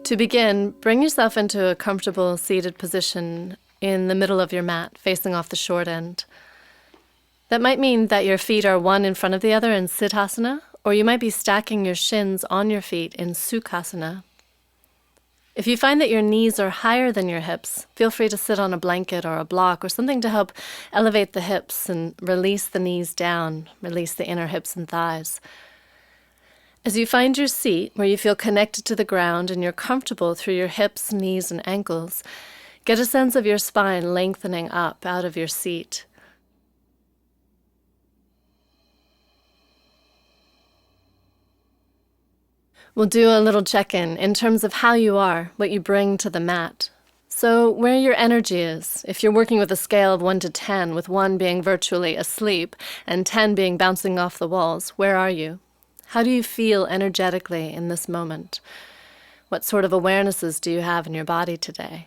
To begin, bring yourself into a comfortable seated position in the middle of your mat, facing off the short end. That might mean that your feet are one in front of the other in Siddhasana, or you might be stacking your shins on your feet in Sukhasana. If you find that your knees are higher than your hips, feel free to sit on a blanket or a block or something to help elevate the hips and release the knees down, release the inner hips and thighs. As you find your seat where you feel connected to the ground and you're comfortable through your hips, knees, and ankles, get a sense of your spine lengthening up out of your seat. We'll do a little check-in in terms of how you are, what you bring to the mat. So where your energy is, if you're working with a scale of 1 to 10, with 1 being virtually asleep and 10 being bouncing off the walls, where are you? How do you feel energetically in this moment? What sort of awarenesses do you have in your body today?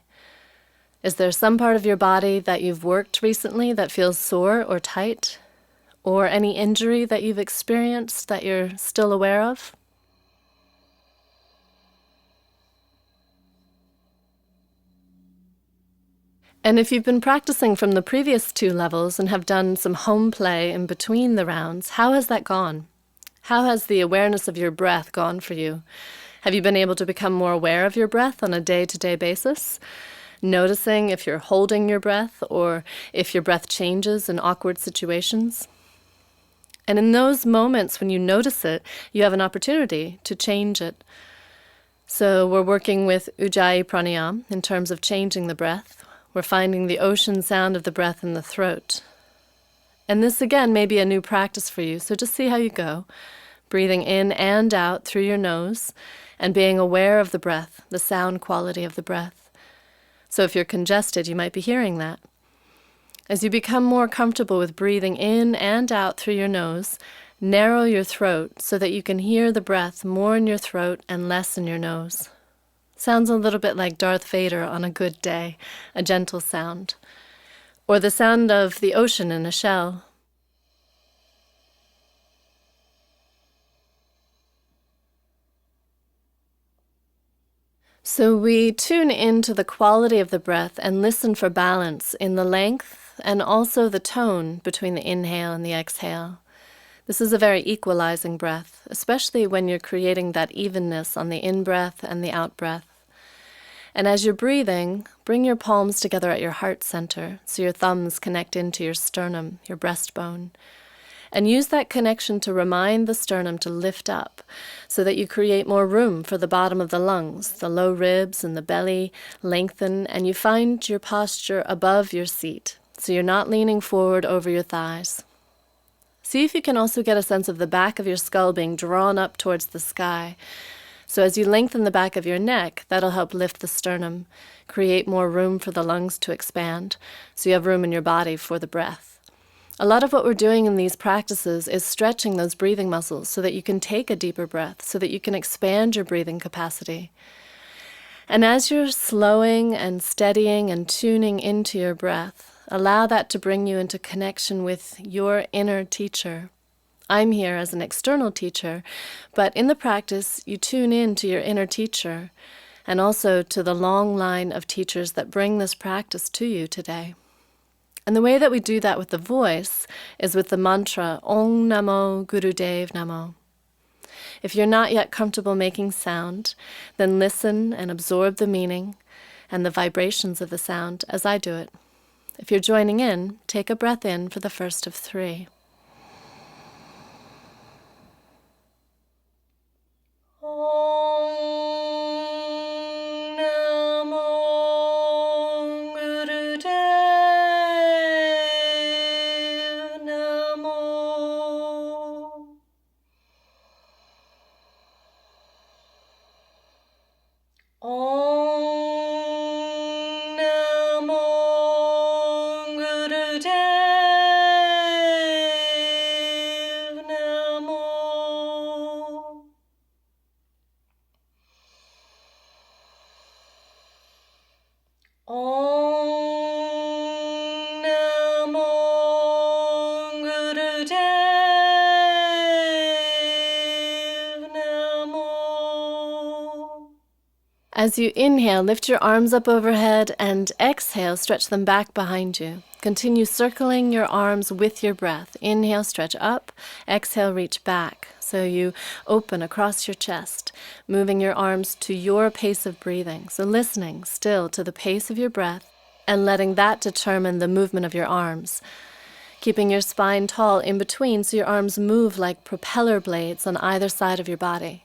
Is there some part of your body that you've worked recently that feels sore or tight? Or any injury that you've experienced that you're still aware of? And if you've been practicing from the previous 2 levels and have done some home play in between the rounds, how has that gone? How has the awareness of your breath gone for you? Have you been able to become more aware of your breath on a day-to-day basis? Noticing if you're holding your breath or if your breath changes in awkward situations? And in those moments when you notice it, you have an opportunity to change it. So we're working with Ujjayi Pranayama in terms of changing the breath. We're finding the ocean sound of the breath in the throat. And this, again, may be a new practice for you, so just see how you go. Breathing in and out through your nose and being aware of the breath, the sound quality of the breath. So if you're congested, you might be hearing that. As you become more comfortable with breathing in and out through your nose, narrow your throat so that you can hear the breath more in your throat and less in your nose. Sounds a little bit like Darth Vader on a good day, a gentle sound. Or the sound of the ocean in a shell. So we tune into the quality of the breath and listen for balance in the length and also the tone between the inhale and the exhale. This is a very equalizing breath, especially when you're creating that evenness on the in-breath and the out-breath. And as you're breathing, bring your palms together at your heart center so your thumbs connect into your sternum, your breastbone. And use that connection to remind the sternum to lift up so that you create more room for the bottom of the lungs, the low ribs and the belly lengthen, and you find your posture above your seat so you're not leaning forward over your thighs. See if you can also get a sense of the back of your skull being drawn up towards the sky. So as you lengthen the back of your neck, that'll help lift the sternum, create more room for the lungs to expand, so you have room in your body for the breath. A lot of what we're doing in these practices is stretching those breathing muscles so that you can take a deeper breath, so that you can expand your breathing capacity. And as you're slowing and steadying and tuning into your breath, allow that to bring you into connection with your inner teacher. I'm here as an external teacher, but in the practice, you tune in to your inner teacher and also to the long line of teachers that bring this practice to you today. And the way that we do that with the voice is with the mantra, Om Namo Gurudev Namo. If you're not yet comfortable making sound, then listen and absorb the meaning and the vibrations of the sound as I do it. If you're joining in, take a breath in for the first of 3. As you inhale, lift your arms up overhead, and exhale, stretch them back behind you. Continue circling your arms with your breath. Inhale, stretch up. Exhale, reach back. So you open across your chest, moving your arms to your pace of breathing. So listening still to the pace of your breath and letting that determine the movement of your arms. Keeping your spine tall in between so your arms move like propeller blades on either side of your body.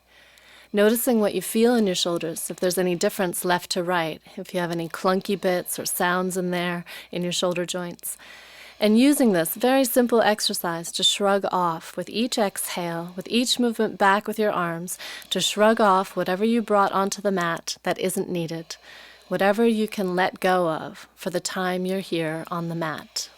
Noticing what you feel in your shoulders, if there's any difference left to right, if you have any clunky bits or sounds in there in your shoulder joints. And using this very simple exercise to shrug off with each exhale, with each movement back with your arms, to shrug off whatever you brought onto the mat that isn't needed, whatever you can let go of for the time you're here on the mat.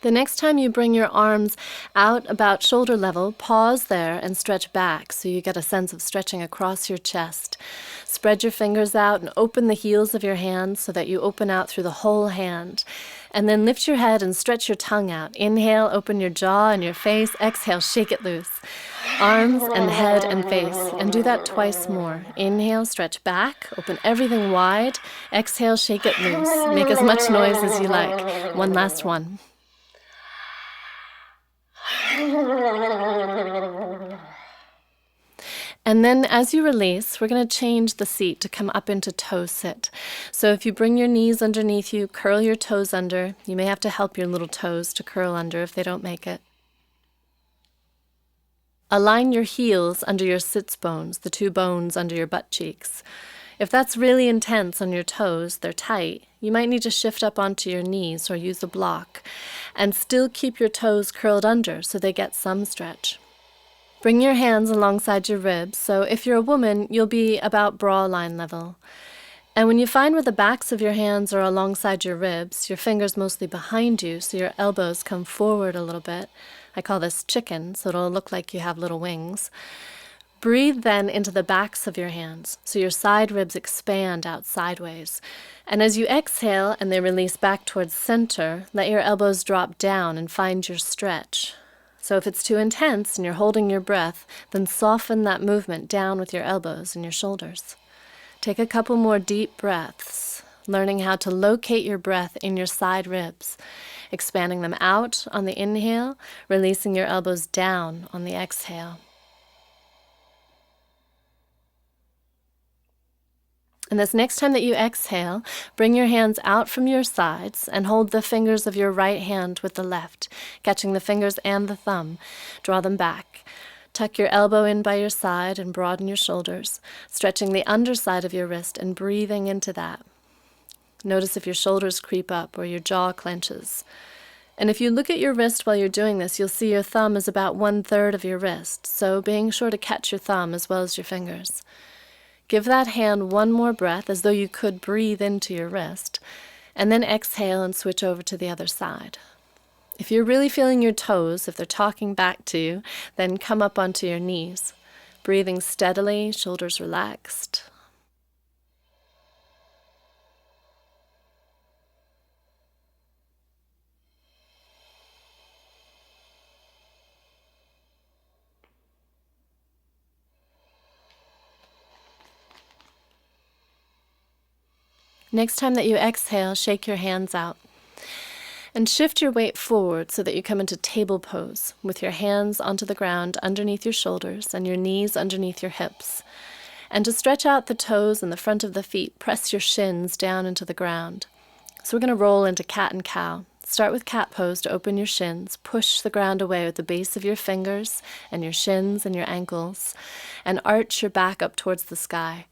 The next time you bring your arms out about shoulder level, pause there and stretch back so you get a sense of stretching across your chest. Spread your fingers out and open the heels of your hands so that you open out through the whole hand. And then lift your head and stretch your tongue out. Inhale, open your jaw and your face. Exhale, shake it loose. Arms and head and face. And do that twice more. Inhale, stretch back, open everything wide. Exhale, shake it loose. Make as much noise as you like. One last one. And then as you release, we're going to change the seat to come up into toe sit. So if you bring your knees underneath you, curl your toes under. You may have to help your little toes to curl under if they don't make it. Align your heels under your sits bones, the two bones under your butt cheeks. If that's really intense on your toes, they're tight, you might need to shift up onto your knees or use a block, and still keep your toes curled under so they get some stretch. Bring your hands alongside your ribs, so if you're a woman, you'll be about bra line level. And when you find where the backs of your hands are alongside your ribs, your fingers mostly behind you, so your elbows come forward a little bit. I call this chicken, so it'll look like you have little wings. Breathe then into the backs of your hands, so your side ribs expand out sideways. And as you exhale and they release back towards center, let your elbows drop down and find your stretch. So if it's too intense and you're holding your breath, then soften that movement down with your elbows and your shoulders. Take a couple more deep breaths, learning how to locate your breath in your side ribs, expanding them out on the inhale, releasing your elbows down on the exhale. And this next time that you exhale, bring your hands out from your sides and hold the fingers of your right hand with the left, catching the fingers and the thumb. Draw them back. Tuck your elbow in by your side and broaden your shoulders, stretching the underside of your wrist and breathing into that. Notice if your shoulders creep up or your jaw clenches. And if you look at your wrist while you're doing this, you'll see your thumb is about 1/3 of your wrist, so being sure to catch your thumb as well as your fingers. Give that hand one more breath as though you could breathe into your wrist, and then exhale and switch over to the other side. If you're really feeling your toes, if they're talking back to you, then come up onto your knees, breathing steadily, shoulders relaxed. Next time that you exhale, shake your hands out. And shift your weight forward so that you come into table pose with your hands onto the ground underneath your shoulders and your knees underneath your hips. And to stretch out the toes and the front of the feet, press your shins down into the ground. So we're going to roll into cat and cow. Start with cat pose to open your shins. Push the ground away with the base of your fingers and your shins and your ankles. And arch your back up towards the sky.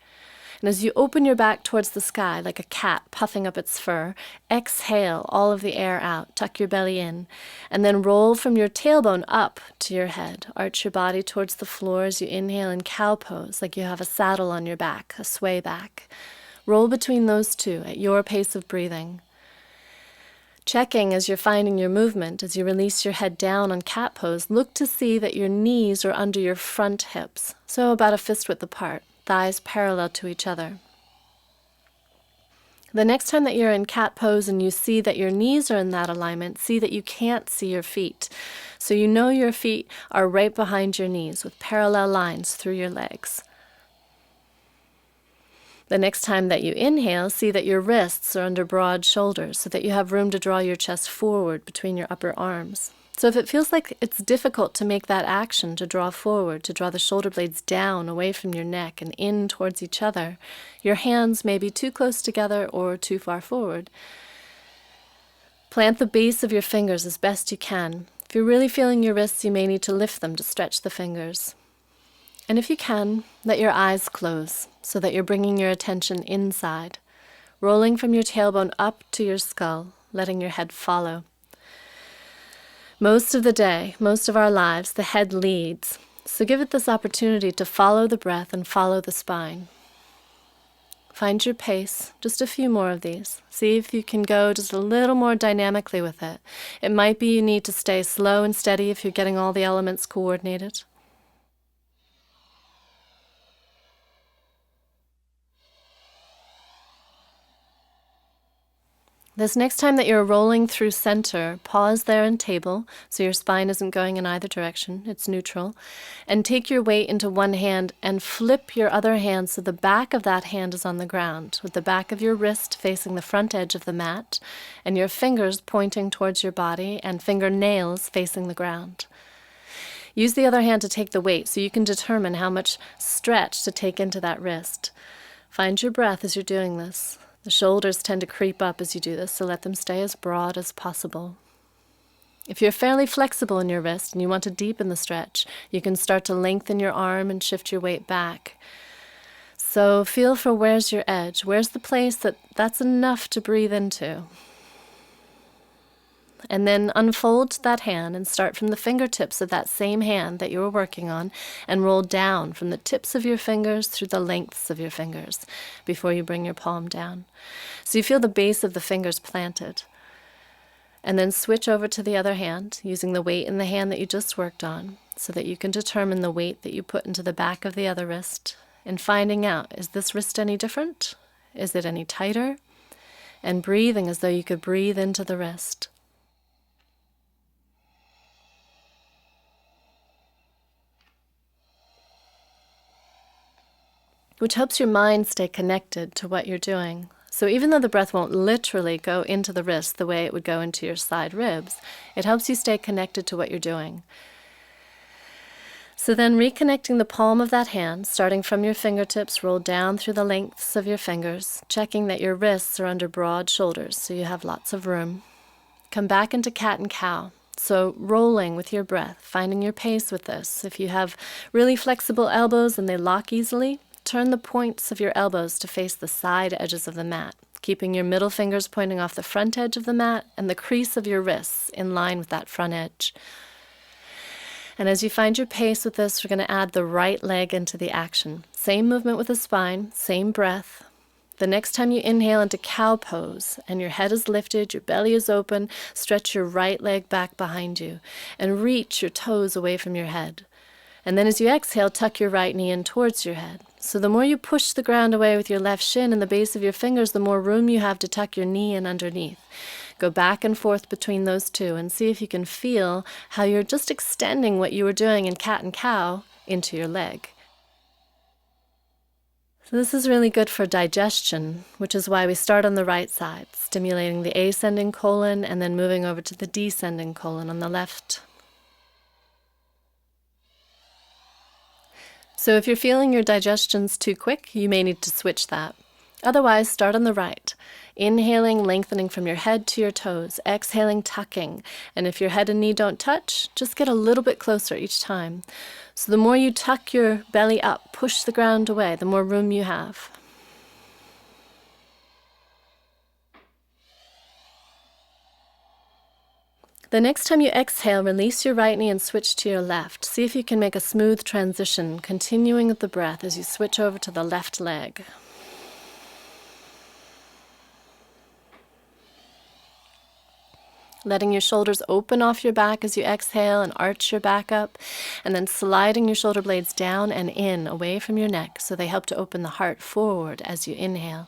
And as you open your back towards the sky, like a cat puffing up its fur, exhale all of the air out, tuck your belly in, and then roll from your tailbone up to your head. Arch your body towards the floor as you inhale in cow pose, like you have a saddle on your back, a sway back. Roll between those two at your pace of breathing. Checking as you're finding your movement, as you release your head down on cat pose, look to see that your knees are under your front hips, so about a fist width apart. Thighs parallel to each other. The next time that you're in cat pose and you see that your knees are in that alignment, see that you can't see your feet. So you know your feet are right behind your knees with parallel lines through your legs. The next time that you inhale, see that your wrists are under broad shoulders so that you have room to draw your chest forward between your upper arms. So if it feels like it's difficult to make that action, to draw forward, to draw the shoulder blades down away from your neck and in towards each other, your hands may be too close together or too far forward. Plant the base of your fingers as best you can. If you're really feeling your wrists, you may need to lift them to stretch the fingers. And if you can, let your eyes close so that you're bringing your attention inside, rolling from your tailbone up to your skull, letting your head follow. Most of the day, most of our lives, the head leads. So give it this opportunity to follow the breath and follow the spine. Find your pace, just a few more of these. See if you can go just a little more dynamically with it. It might be you need to stay slow and steady if you're getting all the elements coordinated. This next time that you're rolling through center, pause there and table, so your spine isn't going in either direction, it's neutral, and take your weight into one hand and flip your other hand so the back of that hand is on the ground, with the back of your wrist facing the front edge of the mat, and your fingers pointing towards your body and fingernails facing the ground. Use the other hand to take the weight so you can determine how much stretch to take into that wrist. Find your breath as you're doing this. The shoulders tend to creep up as you do this, so let them stay as broad as possible. If you're fairly flexible in your wrist and you want to deepen the stretch, you can start to lengthen your arm and shift your weight back. So feel for where's your edge, where's the place that's enough to breathe into. And then unfold that hand and start from the fingertips of that same hand that you were working on and roll down from the tips of your fingers through the lengths of your fingers before you bring your palm down. So you feel the base of the fingers planted. And then switch over to the other hand using the weight in the hand that you just worked on so that you can determine the weight that you put into the back of the other wrist and finding out, is this wrist any different? Is it any tighter? And breathing as though you could breathe into the wrist. Which helps your mind stay connected to what you're doing. So even though the breath won't literally go into the wrist the way it would go into your side ribs, it helps you stay connected to what you're doing. So then reconnecting the palm of that hand, starting from your fingertips, roll down through the lengths of your fingers, checking that your wrists are under broad shoulders so you have lots of room. Come back into cat and cow. So rolling with your breath, finding your pace with this. If you have really flexible elbows and they lock easily, turn the points of your elbows to face the side edges of the mat, keeping your middle fingers pointing off the front edge of the mat and the crease of your wrists in line with that front edge. And as you find your pace with this, we're going to add the right leg into the action. Same movement with the spine, same breath. The next time you inhale into cow pose and your head is lifted, your belly is open, stretch your right leg back behind you and reach your toes away from your head. And then as you exhale, tuck your right knee in towards your head. So the more you push the ground away with your left shin and the base of your fingers, the more room you have to tuck your knee in underneath. Go back and forth between those two and see if you can feel how you're just extending what you were doing in cat and cow into your leg. So this is really good for digestion, which is why we start on the right side, stimulating the ascending colon and then moving over to the descending colon on the left. So if you're feeling your digestion's too quick, you may need to switch that. Otherwise, start on the right. Inhaling, lengthening from your head to your toes. Exhaling, tucking. And if your head and knee don't touch, just get a little bit closer each time. So the more you tuck your belly up, push the ground away, the more room you have. The next time you exhale, release your right knee and switch to your left. See if you can make a smooth transition, continuing with the breath as you switch over to the left leg. Letting your shoulders open off your back as you exhale and arch your back up, and then sliding your shoulder blades down and in, away from your neck, so they help to open the heart forward as you inhale.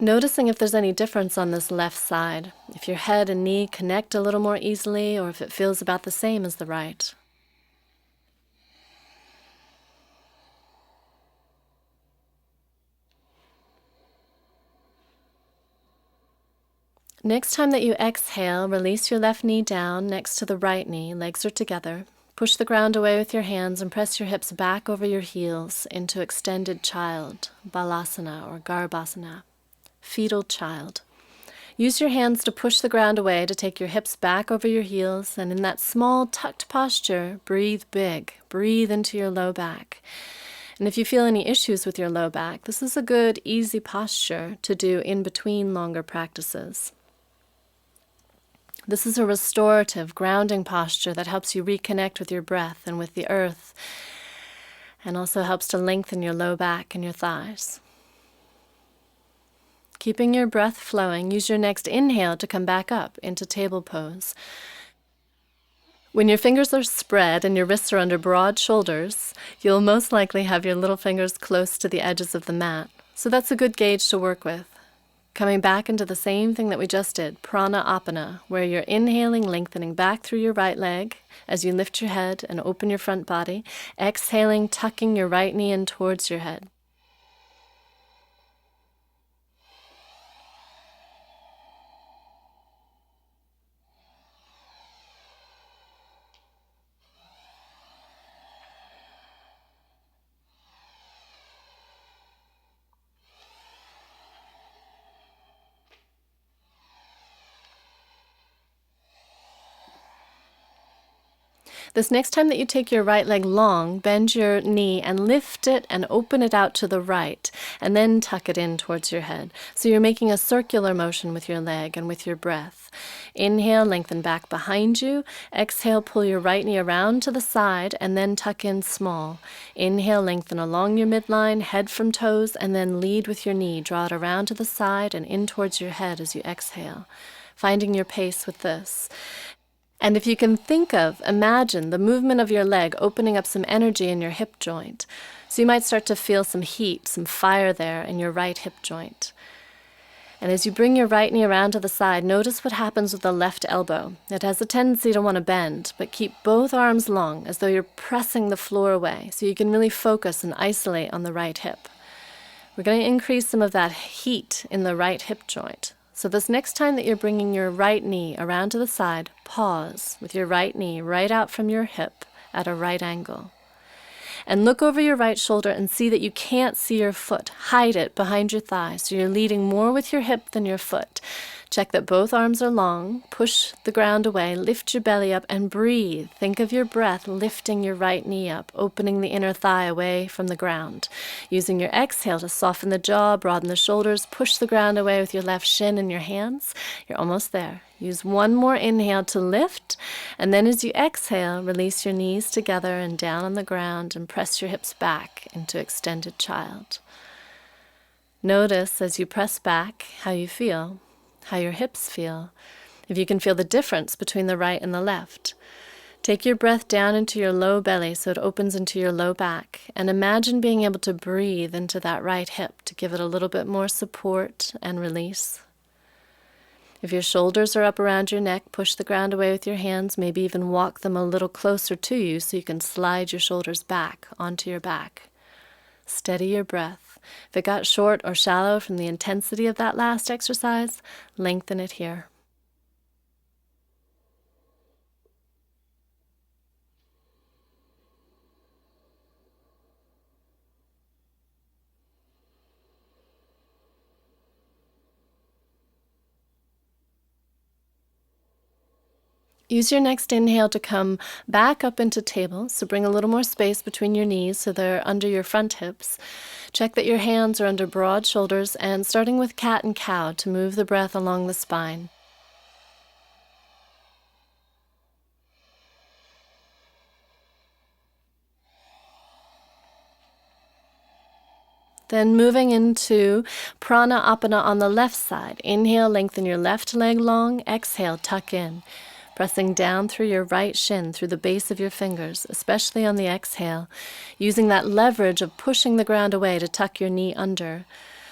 Noticing if there's any difference on this left side, if your head and knee connect a little more easily or if it feels about the same as the right. Next time that you exhale, release your left knee down next to the right knee, legs are together. Push the ground away with your hands and press your hips back over your heels into extended child, balasana or garbhasana, fetal child. Use your hands to push the ground away to take your hips back over your heels, and in that small tucked posture, breathe big. Breathe into your low back. And if you feel any issues with your low back, this is a good, easy posture to do in between longer practices. This is a restorative, grounding posture that helps you reconnect with your breath and with the earth, and also helps to lengthen your low back and your thighs. Keeping your breath flowing, use your next inhale to come back up into table pose. When your fingers are spread and your wrists are under broad shoulders, you'll most likely have your little fingers close to the edges of the mat, so that's a good gauge to work with. Coming back into the same thing that we just did, Pranayama, where you're inhaling, lengthening back through your right leg as you lift your head and open your front body. Exhaling, tucking your right knee in towards your head. This next time that you take your right leg long, bend your knee and lift it and open it out to the right, and then tuck it in towards your head. So you're making a circular motion with your leg and with your breath. Inhale, lengthen back behind you. Exhale, pull your right knee around to the side and then tuck in small. Inhale, lengthen along your midline, head from toes, and then lead with your knee. Draw it around to the side and in towards your head as you exhale. Finding your pace with this. And if you can imagine the movement of your leg opening up some energy in your hip joint. So you might start to feel some heat, some fire there in your right hip joint. And as you bring your right knee around to the side, notice what happens with the left elbow. It has a tendency to want to bend, but keep both arms long as though you're pressing the floor away so you can really focus and isolate on the right hip. We're going to increase some of that heat in the right hip joint. So this next time that you're bringing your right knee around to the side, pause with your right knee right out from your hip at a right angle. And look over your right shoulder and see that you can't see your foot. Hide it behind your thigh, so you're leading more with your hip than your foot. Check that both arms are long, push the ground away, lift your belly up and breathe. Think of your breath lifting your right knee up, opening the inner thigh away from the ground. Using your exhale to soften the jaw, broaden the shoulders, push the ground away with your left shin and your hands. You're almost there. Use one more inhale to lift, and then as you exhale, release your knees together and down on the ground and press your hips back into extended child. Notice as you press back how you feel, how your hips feel, if you can feel the difference between the right and the left. Take your breath down into your low belly so it opens into your low back, and imagine being able to breathe into that right hip to give it a little bit more support and release. If your shoulders are up around your neck, push the ground away with your hands, maybe even walk them a little closer to you so you can slide your shoulders back onto your back. Steady your breath. If it got short or shallow from the intensity of that last exercise, lengthen it here. Use your next inhale to come back up into table, so bring a little more space between your knees so they're under your front hips. Check that your hands are under broad shoulders, and starting with cat and cow to move the breath along the spine. Then moving into Pranayama on the left side. Inhale, lengthen your left leg long. Exhale, tuck in. Pressing down through your right shin, through the base of your fingers, especially on the exhale, using that leverage of pushing the ground away to tuck your knee under.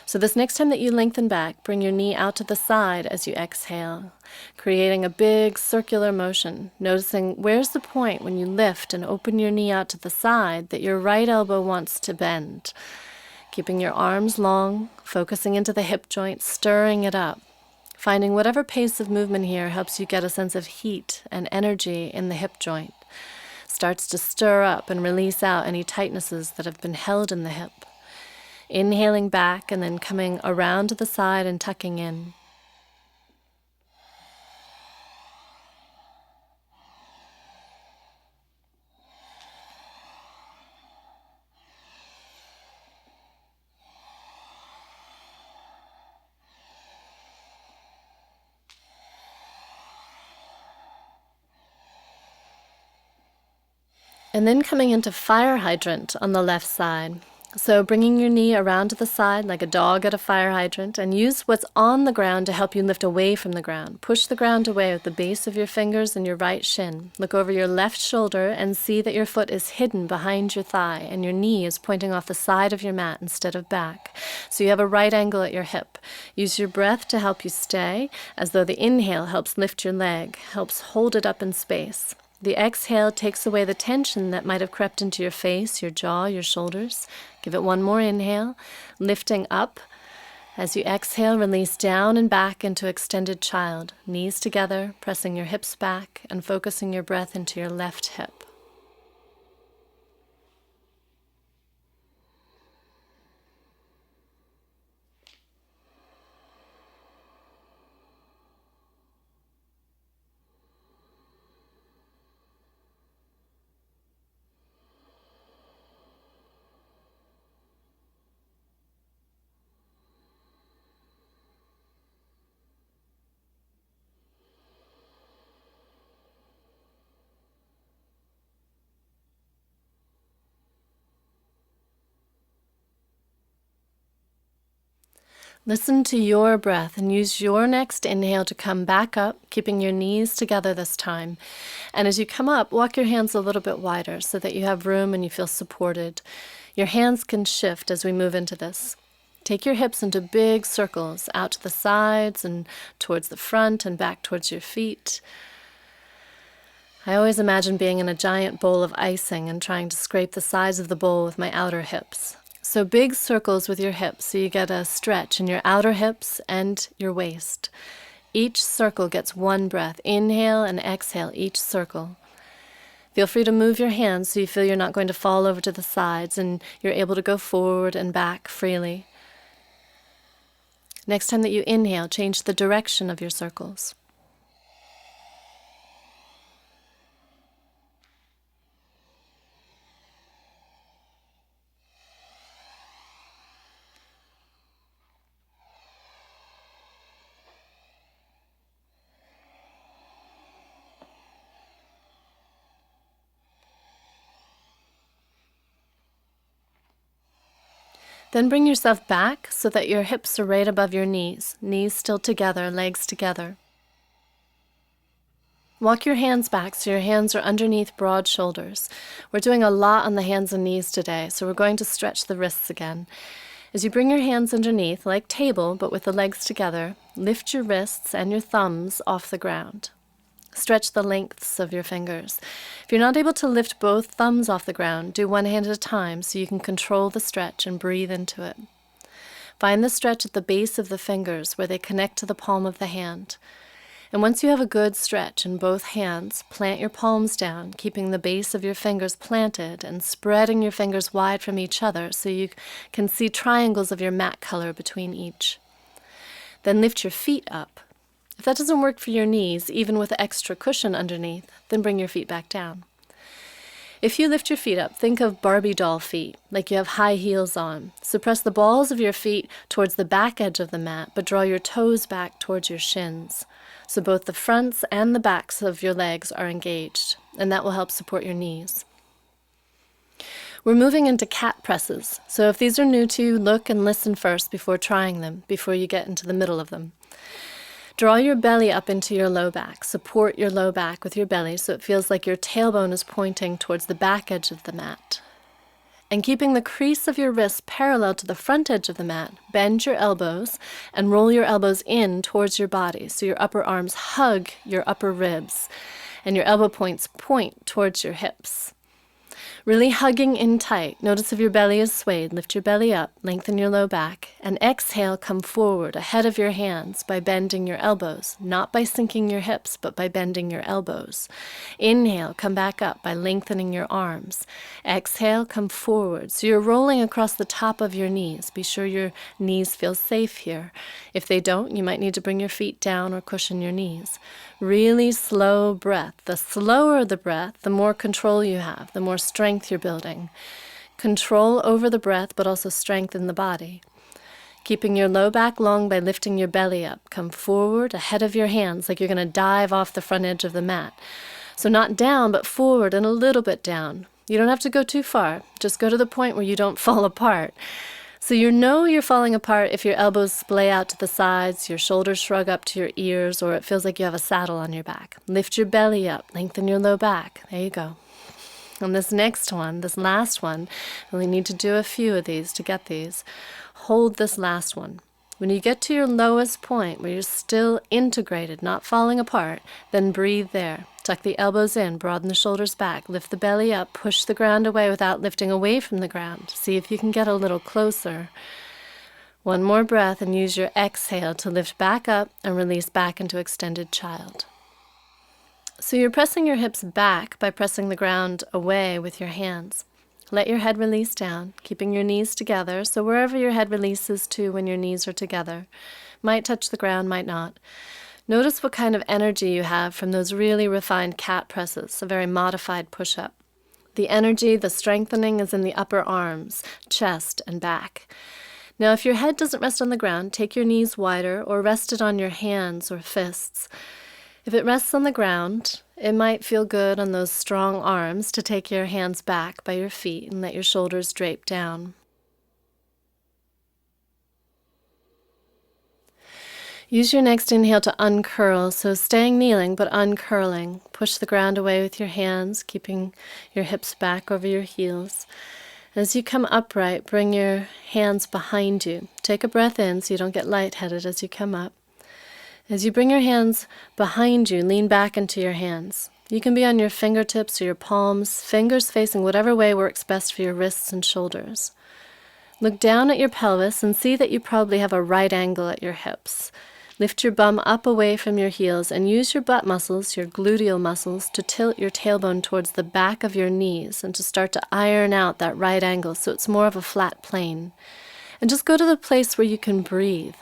So this next time that you lengthen back, bring your knee out to the side as you exhale, creating a big circular motion, noticing where's the point when you lift and open your knee out to the side that your right elbow wants to bend. Keeping your arms long, focusing into the hip joint, stirring it up. Finding whatever pace of movement here helps you get a sense of heat and energy in the hip joint. Starts to stir up and release out any tightnesses that have been held in the hip. Inhaling back and then coming around to the side and tucking in. And then coming into fire hydrant on the left side. So bringing your knee around to the side like a dog at a fire hydrant, and use what's on the ground to help you lift away from the ground. Push the ground away with the base of your fingers and your right shin. Look over your left shoulder and see that your foot is hidden behind your thigh and your knee is pointing off the side of your mat instead of back. So you have a right angle at your hip. Use your breath to help you stay, as though the inhale helps lift your leg, helps hold it up in space. The exhale takes away the tension that might have crept into your face, your jaw, your shoulders. Give it one more inhale, lifting up. As you exhale, release down and back into extended child. Knees together, pressing your hips back and focusing your breath into your left hip. Listen to your breath and use your next inhale to come back up, keeping your knees together this time. And as you come up, walk your hands a little bit wider so that you have room and you feel supported. Your hands can shift as we move into this. Take your hips into big circles, out to the sides and towards the front and back towards your feet. I always imagine being in a giant bowl of icing and trying to scrape the sides of the bowl with my outer hips. So big circles with your hips so you get a stretch in your outer hips and your waist. Each circle gets one breath. Inhale and exhale each circle. Feel free to move your hands so you feel you're not going to fall over to the sides and you're able to go forward and back freely. Next time that you inhale, change the direction of your circles. Then bring yourself back so that your hips are right above your knees. Knees still together, legs together. Walk your hands back so your hands are underneath broad shoulders. We're doing a lot on the hands and knees today, so we're going to stretch the wrists again. As you bring your hands underneath, like table, but with the legs together, lift your wrists and your thumbs off the ground. Stretch the lengths of your fingers. If you're not able to lift both thumbs off the ground, do one hand at a time so you can control the stretch and breathe into it. Find the stretch at the base of the fingers where they connect to the palm of the hand. And once you have a good stretch in both hands, plant your palms down, keeping the base of your fingers planted and spreading your fingers wide from each other so you can see triangles of your mat color between each. Then lift your feet up. If that doesn't work for your knees, even with extra cushion underneath, then bring your feet back down. If you lift your feet up, think of Barbie doll feet, like you have high heels on. So press the balls of your feet towards the back edge of the mat, but draw your toes back towards your shins. So both the fronts and the backs of your legs are engaged, and that will help support your knees. We're moving into cat presses. So if these are new to you, look and listen first before trying them, before you get into the middle of them. Draw your belly up into your low back. Support your low back with your belly so it feels like your tailbone is pointing towards the back edge of the mat. And keeping the crease of your wrists parallel to the front edge of the mat, bend your elbows and roll your elbows in towards your body so your upper arms hug your upper ribs and your elbow points point towards your hips. Really hugging in tight. Notice if your belly is swayed. Lift your belly up, lengthen your low back, and exhale, come forward ahead of your hands by bending your elbows, not by sinking your hips, but by bending your elbows. Inhale, come back up by lengthening your arms. Exhale, come forward. So you're rolling across the top of your knees. Be sure your knees feel safe here. If they don't, you might need to bring your feet down or cushion your knees. Really slow breath. The slower the breath, the more control you have, the more strength you're building. Control over the breath, but also strength in the body. Keeping your low back long by lifting your belly up. Come forward ahead of your hands like you're going to dive off the front edge of the mat. So not down, but forward and a little bit down. You don't have to go too far. Just go to the point where you don't fall apart. So you know you're falling apart if your elbows splay out to the sides, your shoulders shrug up to your ears, or it feels like you have a saddle on your back. Lift your belly up, lengthen your low back. There you go. On this next one, this last one, we only need to do a few of these to get these. Hold this last one. When you get to your lowest point where you're still integrated, not falling apart, then breathe there. Tuck the elbows in, broaden the shoulders back, lift the belly up, push the ground away without lifting away from the ground. See if you can get a little closer. One more breath and use your exhale to lift back up and release back into extended child. So you're pressing your hips back by pressing the ground away with your hands. Let your head release down, keeping your knees together, so wherever your head releases to when your knees are together. Might touch the ground, might not. Notice what kind of energy you have from those really refined cat presses, a very modified push-up. The energy, the strengthening is in the upper arms, chest, and back. Now, if your head doesn't rest on the ground, take your knees wider or rest it on your hands or fists. If it rests on the ground, it might feel good on those strong arms to take your hands back by your feet and let your shoulders drape down. Use your next inhale to uncurl, so staying kneeling but uncurling. Push the ground away with your hands, keeping your hips back over your heels. As you come upright, bring your hands behind you. Take a breath in so you don't get lightheaded as you come up. As you bring your hands behind you, lean back into your hands. You can be on your fingertips or your palms, fingers facing whatever way works best for your wrists and shoulders. Look down at your pelvis and see that you probably have a right angle at your hips. Lift your bum up away from your heels and use your butt muscles, your gluteal muscles, to tilt your tailbone towards the back of your knees and to start to iron out that right angle so it's more of a flat plane. And just go to the place where you can breathe.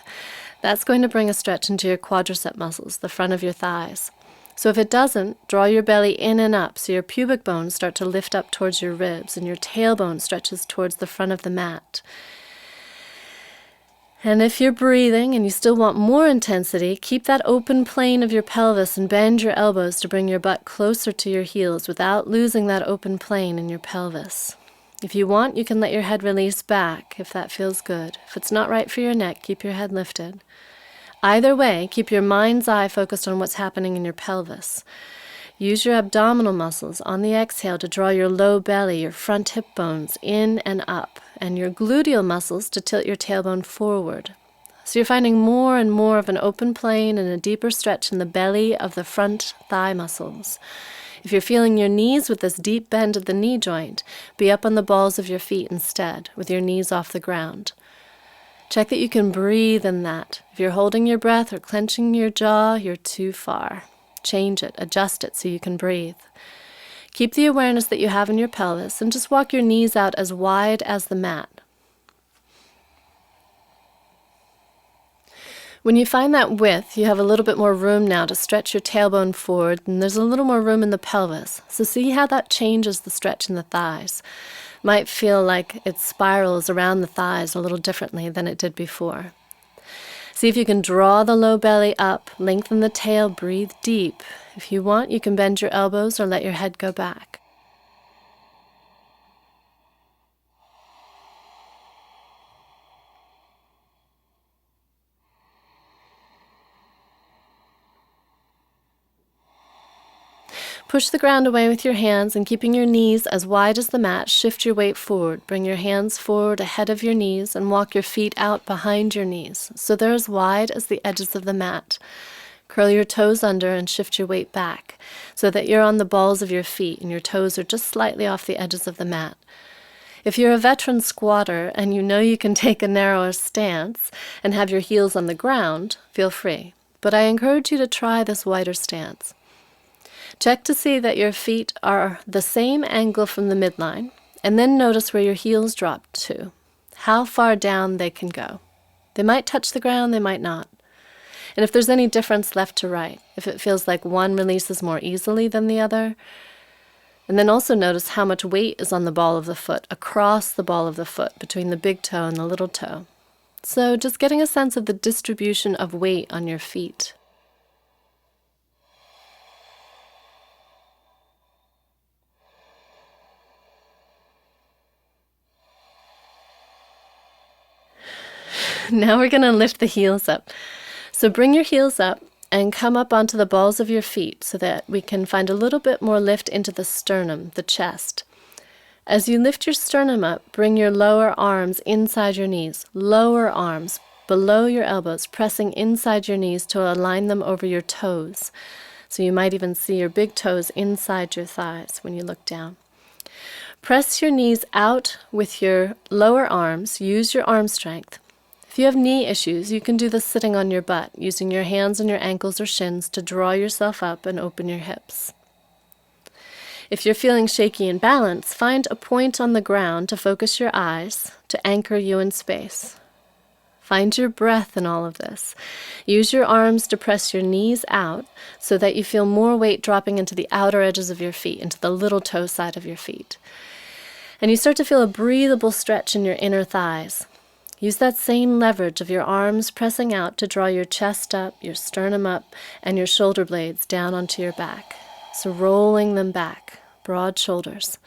That's going to bring a stretch into your quadricep muscles, the front of your thighs. So if it doesn't, draw your belly in and up so your pubic bones start to lift up towards your ribs and your tailbone stretches towards the front of the mat. And if you're breathing and you still want more intensity, keep that open plane of your pelvis and bend your elbows to bring your butt closer to your heels without losing that open plane in your pelvis. If you want, you can let your head release back if that feels good. If it's not right for your neck, keep your head lifted. Either way, keep your mind's eye focused on what's happening in your pelvis. Use your abdominal muscles on the exhale to draw your low belly, your front hip bones in and up, and your gluteal muscles to tilt your tailbone forward. So you're finding more and more of an open plane and a deeper stretch in the belly of the front thigh muscles. If you're feeling your knees with this deep bend of the knee joint, be up on the balls of your feet instead, with your knees off the ground. Check that you can breathe in that. If you're holding your breath or clenching your jaw, you're too far. Change it, adjust it so you can breathe. Keep the awareness that you have in your pelvis and just walk your knees out as wide as the mat. When you find that width, you have a little bit more room now to stretch your tailbone forward, and there's a little more room in the pelvis. So see how that changes the stretch in the thighs. Might feel like it spirals around the thighs a little differently than it did before. See if you can draw the low belly up, lengthen the tail, breathe deep. If you want, you can bend your elbows or let your head go back. Push the ground away with your hands, and keeping your knees as wide as the mat, shift your weight forward. Bring your hands forward ahead of your knees and walk your feet out behind your knees, so they're as wide as the edges of the mat. Curl your toes under and shift your weight back, so that you're on the balls of your feet and your toes are just slightly off the edges of the mat. If you're a veteran squatter and you know you can take a narrower stance and have your heels on the ground, feel free. But I encourage you to try this wider stance. Check to see that your feet are the same angle from the midline, and then notice where your heels drop to, how far down they can go. They might touch the ground, they might not. And if there's any difference left to right, if it feels like one releases more easily than the other, and then also notice how much weight is on the ball of the foot, across the ball of the foot, between the big toe and the little toe. So just getting a sense of the distribution of weight on your feet. Now we're going to lift the heels up. So bring your heels up and come up onto the balls of your feet so that we can find a little bit more lift into the sternum, the chest. As you lift your sternum up, bring your lower arms inside your knees. Lower arms below your elbows, pressing inside your knees to align them over your toes. So you might even see your big toes inside your thighs when you look down. Press your knees out with your lower arms. Use your arm strength. If you have knee issues, you can do this sitting on your butt, using your hands on your ankles or shins to draw yourself up and open your hips. If you're feeling shaky in balance, find a point on the ground to focus your eyes, to anchor you in space. Find your breath in all of this. Use your arms to press your knees out so that you feel more weight dropping into the outer edges of your feet, into the little toe side of your feet. And you start to feel a breathable stretch in your inner thighs. Use that same leverage of your arms pressing out to draw your chest up, your sternum up, and your shoulder blades down onto your back. So rolling them back, broad shoulders.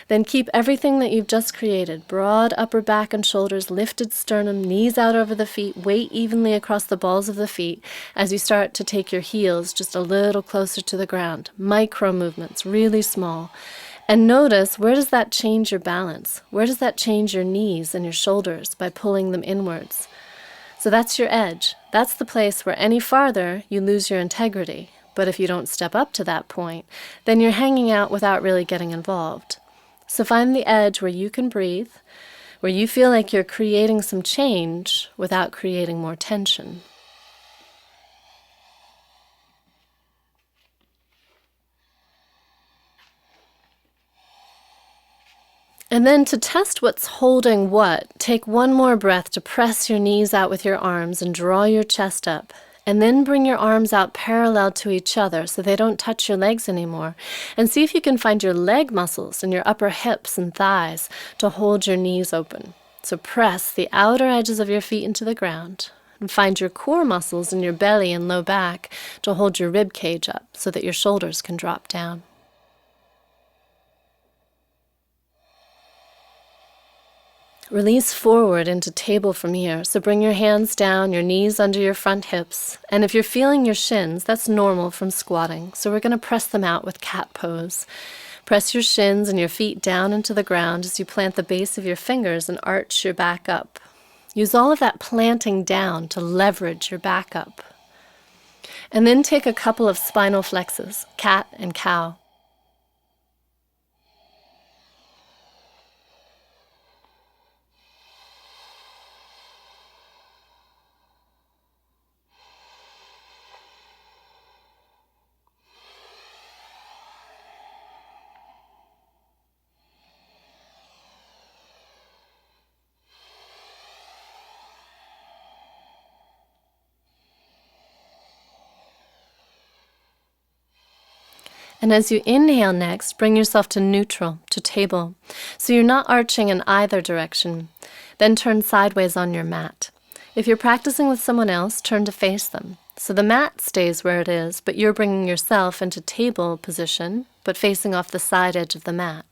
Then keep everything that you've just created, broad upper back and shoulders, lifted sternum, knees out over the feet, weight evenly across the balls of the feet as you start to take your heels just a little closer to the ground. Micro movements, really small. And notice, where does that change your balance? Where does that change your knees and your shoulders by pulling them inwards? So that's your edge. That's the place where any farther you lose your integrity. But if you don't step up to that point, then you're hanging out without really getting involved. So find the edge where you can breathe, where you feel like you're creating some change without creating more tension. And then to test what's holding what, take one more breath to press your knees out with your arms and draw your chest up. And then bring your arms out parallel to each other so they don't touch your legs anymore. And see if you can find your leg muscles and your upper hips and thighs to hold your knees open. So press the outer edges of your feet into the ground. And find your core muscles in your belly and low back to hold your rib cage up so that your shoulders can drop down. Release forward into table from here. So bring your hands down, your knees under your front hips. And if you're feeling your shins, that's normal from squatting. So we're going to press them out with cat pose. Press your shins and your feet down into the ground as you plant the base of your fingers and arch your back up. Use all of that planting down to leverage your back up. And then take a couple of spinal flexes, cat and cow. And as you inhale next, bring yourself to neutral, to table. So you're not arching in either direction. Then turn sideways on your mat. If you're practicing with someone else, turn to face them. So the mat stays where it is, but you're bringing yourself into table position, but facing off the side edge of the mat.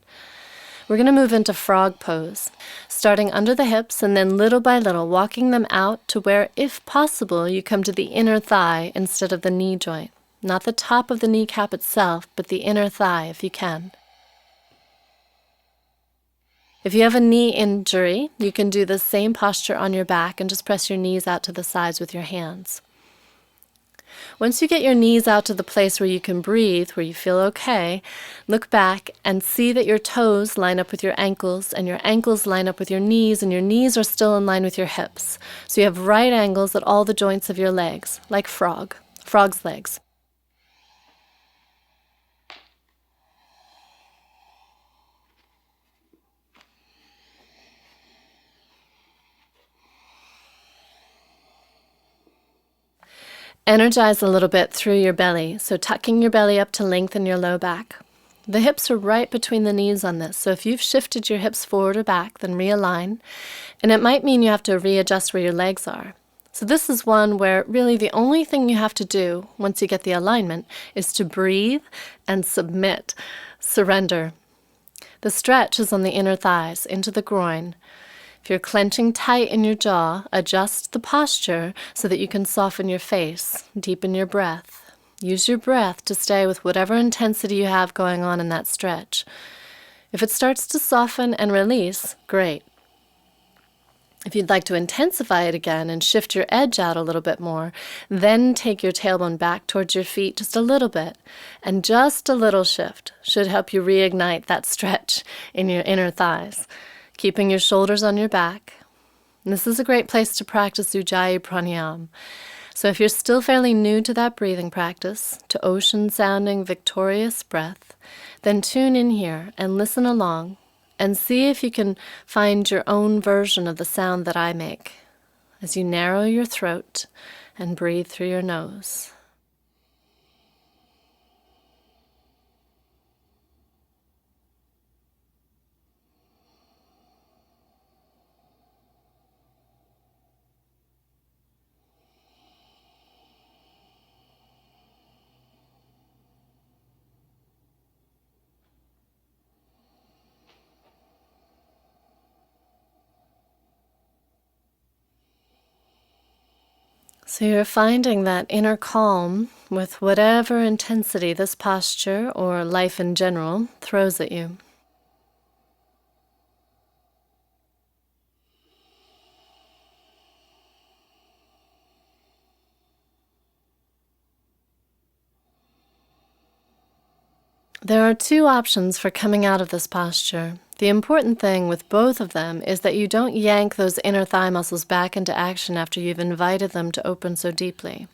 We're going to move into frog pose, starting under the hips and then little by little walking them out to where, if possible, you come to the inner thigh instead of the knee joint. not the top of the kneecap itself, but the inner thigh if you can. If you have a knee injury, you can do the same posture on your back and just press your knees out to the sides with your hands. Once you get your knees out to the place where you can breathe, where you feel okay, look back and see that your toes line up with your ankles and your ankles line up with your knees and your knees are still in line with your hips. So you have right angles at all the joints of your legs, like frog's legs. Energize a little bit through your belly, so tucking your belly up to lengthen your low back. The hips are right between the knees on this, so if you've shifted your hips forward or back, then realign, and it might mean you have to readjust where your legs are. So this is one where really the only thing you have to do once you get the alignment is to breathe and submit, surrender. The stretch is on the inner thighs, into the groin. If you're clenching tight in your jaw, adjust the posture so that you can soften your face, deepen your breath. Use your breath to stay with whatever intensity you have going on in that stretch. If it starts to soften and release, great. If you'd like to intensify it again and shift your edge out a little bit more, then take your tailbone back towards your feet just a little bit, and just a little shift should help you reignite that stretch in your inner thighs. Keeping your shoulders on your back. And this is a great place to practice Ujjayi Pranayama. So if you're still fairly new to that breathing practice, to ocean-sounding victorious breath, then tune in here and listen along and see if you can find your own version of the sound that I make as you narrow your throat and breathe through your nose. So you're finding that inner calm with whatever intensity this posture or life in general throws at you. There are two options for coming out of this posture. The important thing with both of them is that you don't yank those inner thigh muscles back into action after you've invited them to open so deeply.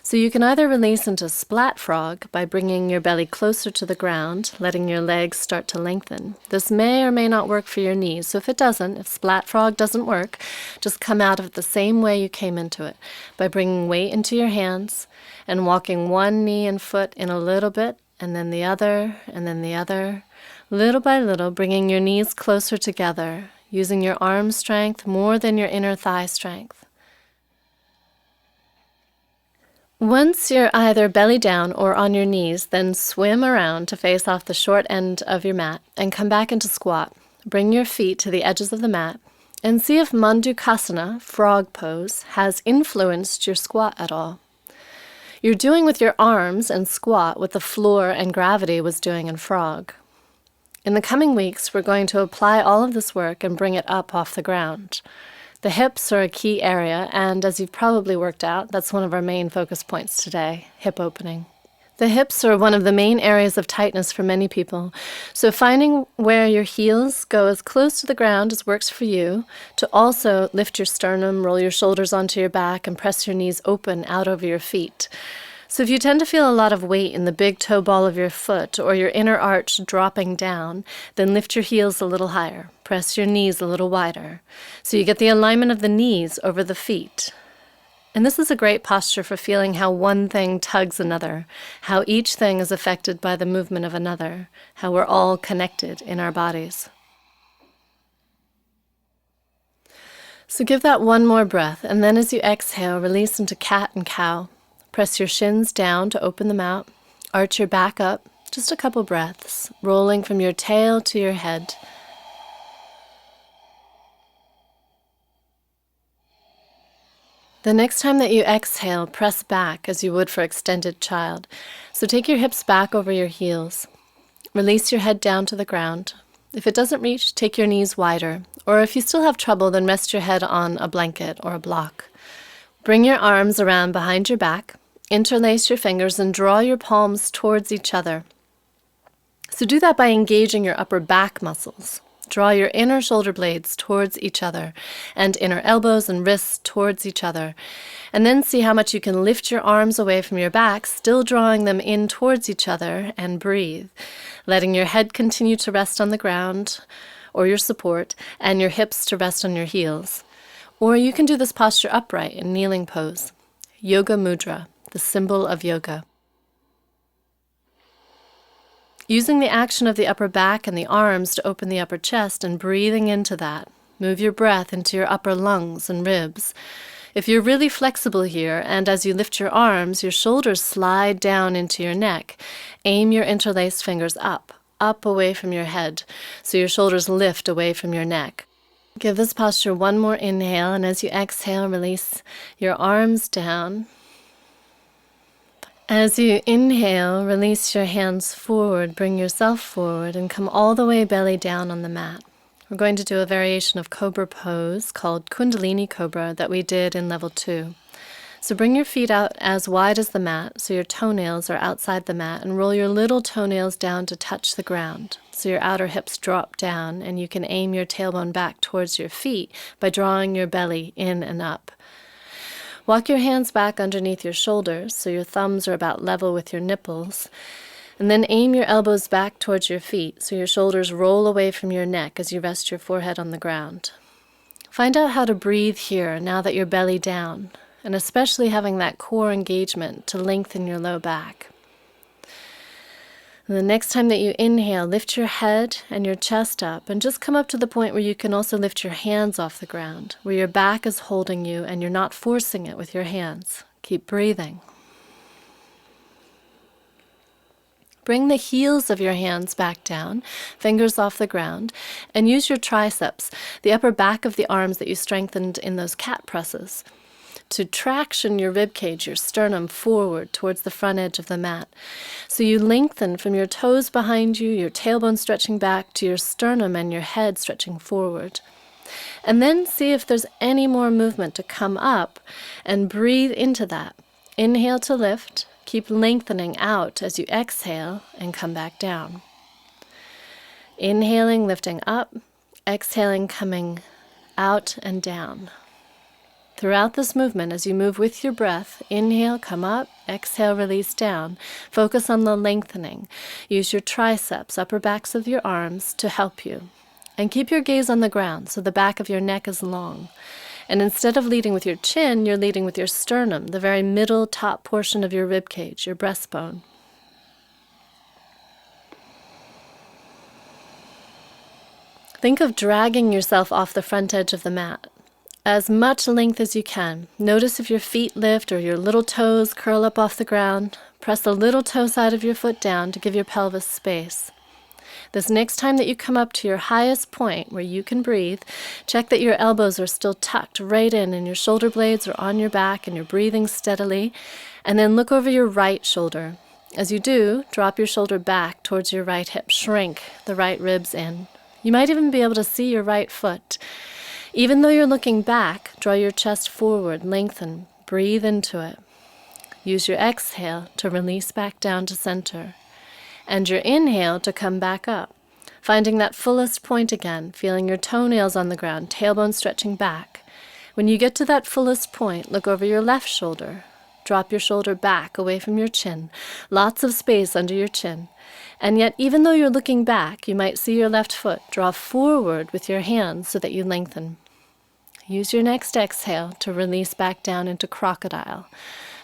So you can either release into splat frog by bringing your belly closer to the ground, letting your legs start to lengthen. This may or may not work for your knees, so if it doesn't, if splat frog doesn't work, just come out of it the same way you came into it, by bringing weight into your hands and walking one knee and foot in a little bit, and then the other, and then the other, little by little, bringing your knees closer together, using your arm strength more than your inner thigh strength. Once you're either belly down or on your knees, then swim around to face off the short end of your mat and come back into squat. Bring your feet to the edges of the mat and see if Mandukasana, frog pose, has influenced your squat at all. You're doing with your arms and squat what the floor and gravity was doing in frog. In the coming weeks, we're going to apply all of this work and bring it up off the ground. The hips are a key area, and as you've probably worked out, that's one of our main focus points today, hip opening. The hips are one of the main areas of tightness for many people, so finding where your heels go as close to the ground as works for you, to also lift your sternum, roll your shoulders onto your back, and press your knees open out over your feet. So if you tend to feel a lot of weight in the big toe ball of your foot or your inner arch dropping down, then lift your heels a little higher. Press your knees a little wider. So you get the alignment of the knees over the feet. And this is a great posture for feeling how one thing tugs another, how each thing is affected by the movement of another, how we're all connected in our bodies. So give that one more breath, and then as you exhale, release into cat and cow. Press your shins down to open them out. Arch your back up, just a couple breaths, rolling from your tail to your head. The next time that you exhale, press back as you would for extended child. So take your hips back over your heels. Release your head down to the ground. If it doesn't reach, take your knees wider. Or if you still have trouble, then rest your head on a blanket or a block. Bring your arms around behind your back. Interlace your fingers and draw your palms towards each other. So do that by engaging your upper back muscles. Draw your inner shoulder blades towards each other and inner elbows and wrists towards each other. And then see how much you can lift your arms away from your back, still drawing them in towards each other, and breathe, letting your head continue to rest on the ground or your support and your hips to rest on your heels. Or you can do this posture upright in kneeling pose. Yoga Mudra, the symbol of yoga. Using the action of the upper back and the arms to open the upper chest and breathing into that. Move your breath into your upper lungs and ribs. If you're really flexible here, and as you lift your arms, your shoulders slide down into your neck, aim your interlaced fingers up away from your head, so your shoulders lift away from your neck. Give this posture one more inhale, and as you exhale, release your arms down. As you inhale, release your hands forward, bring yourself forward, and come all the way belly down on the mat. We're going to do a variation of Cobra Pose called Kundalini Cobra that we did in level 2. So bring your feet out as wide as the mat, so your toenails are outside the mat, and roll your little toenails down to touch the ground. So your outer hips drop down, and you can aim your tailbone back towards your feet by drawing your belly in and up. Walk your hands back underneath your shoulders, so your thumbs are about level with your nipples, and then aim your elbows back towards your feet, so your shoulders roll away from your neck as you rest your forehead on the ground. Find out how to breathe here now that you're belly down, and especially having that core engagement to lengthen your low back. And the next time that you inhale, lift your head and your chest up, and just come up to the point where you can also lift your hands off the ground, where your back is holding you and you're not forcing it with your hands. Keep breathing. Bring the heels of your hands back down, fingers off the ground, and use your triceps, the upper back of the arms that you strengthened in those cat presses, to traction your ribcage, your sternum forward towards the front edge of the mat. So you lengthen from your toes behind you, your tailbone stretching back to your sternum and your head stretching forward. And then see if there's any more movement to come up and breathe into that. Inhale to lift, keep lengthening out as you exhale and come back down. Inhaling, lifting up, exhaling, coming out and down. Throughout this movement, as you move with your breath, inhale, come up, exhale, release down. Focus on the lengthening. Use your triceps, upper backs of your arms to help you. And keep your gaze on the ground so the back of your neck is long. And instead of leading with your chin, you're leading with your sternum, the very middle top portion of your rib cage, your breastbone. Think of dragging yourself off the front edge of the mat. As much length as you can. Notice if your feet lift or your little toes curl up off the ground. Press the little toe side of your foot down to give your pelvis space. This next time that you come up to your highest point where you can breathe, check that your elbows are still tucked right in and your shoulder blades are on your back and you're breathing steadily. And then look over your right shoulder. As you do, drop your shoulder back towards your right hip. Shrink the right ribs in. You might even be able to see your right foot. Even though you're looking back, draw your chest forward, lengthen, breathe into it. Use your exhale to release back down to center, and your inhale to come back up, finding that fullest point again, feeling your toenails on the ground, tailbone stretching back. When you get to that fullest point, look over your left shoulder. Drop your shoulder back away from your chin, lots of space under your chin. And yet, even though you're looking back, you might see your left foot draw forward with your hands so that you lengthen. Use your next exhale to release back down into crocodile.